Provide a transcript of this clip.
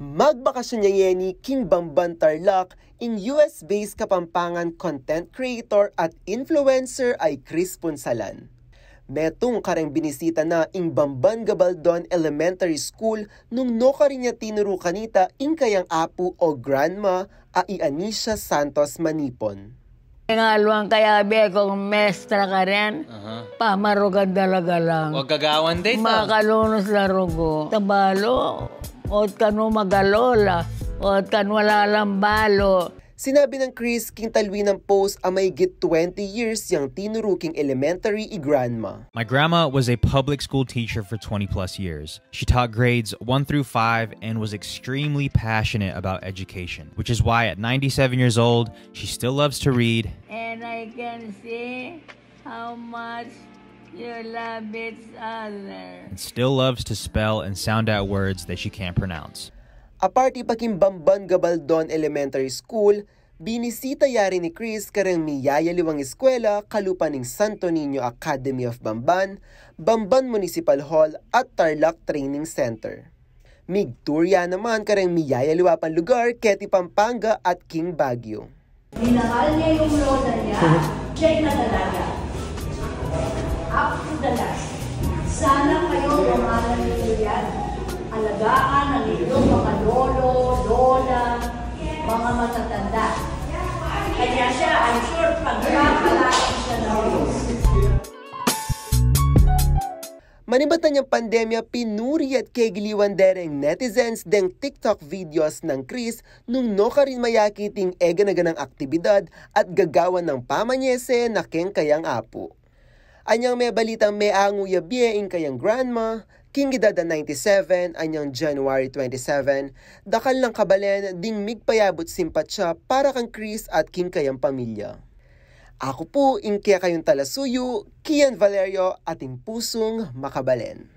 Magbakasyon niya ni King Bamban Tarlac in US-based Kapampangan content creator at influencer ay Chris Punsalan. Metong kareng binisita na ing Bamban Gabaldon Elementary School nung no ka rin niya tinuro kanita ing kayang apu o grandma a Anisha Santos Manipon. Ngaluang kaya be kung mestra ka rin, pamarugan talaga lang. Huwag gagawan date. Makalunos na rugo. Tabalo. Ot kanu magalola, ot kan wala lang balo. Sinabi ng Chris king talwi ng post a may git 20 years yang tinuruking elementary i-grandma. My grandma was a public school teacher for 20 plus years. She taught grades 1 through 5 and was extremely passionate about education, which is why at 97 years old, she still loves to read. And I can see how much you love each other. And still loves to spell and sound out words that she can't pronounce. Aparti pa king Bamban Gabaldon Elementary School, binisita yari ni Chris kareng miyayaliwang eskwela kalupa ning Santo Niño Academy of Bamban, Bamban Municipal Hall at Tarlac Training Center. Migturya naman kareng miyayaliwa pang lugar Keti Pampanga at King Baguio. Minahal niya yung lola niya, siya na talaga. Up to the last. Sana kayo umalan niyo yan. Alagaan ang inyong mga lolo, lola, mga matatanda. Kaya siya, I'm sure, pagkakalain siya na rin. Manibatan niyang pandemya, pinuri at kegiliwan dereng netizens deng TikTok videos ng Chris nung no ka rin mayakiting ega-naganang aktibidad at gagawan ng pamanyese na keng kayang apo. Anyang may balitang may anguya biyeng kayang grandma, king edada 97, anyang January 27, dakal ng kabalen ding migpayabot simpatsya para kang Chris at king kayang pamilya. Ako po, ingkya kayong talasuyo, Kian Valerio, ating pusong makabalen.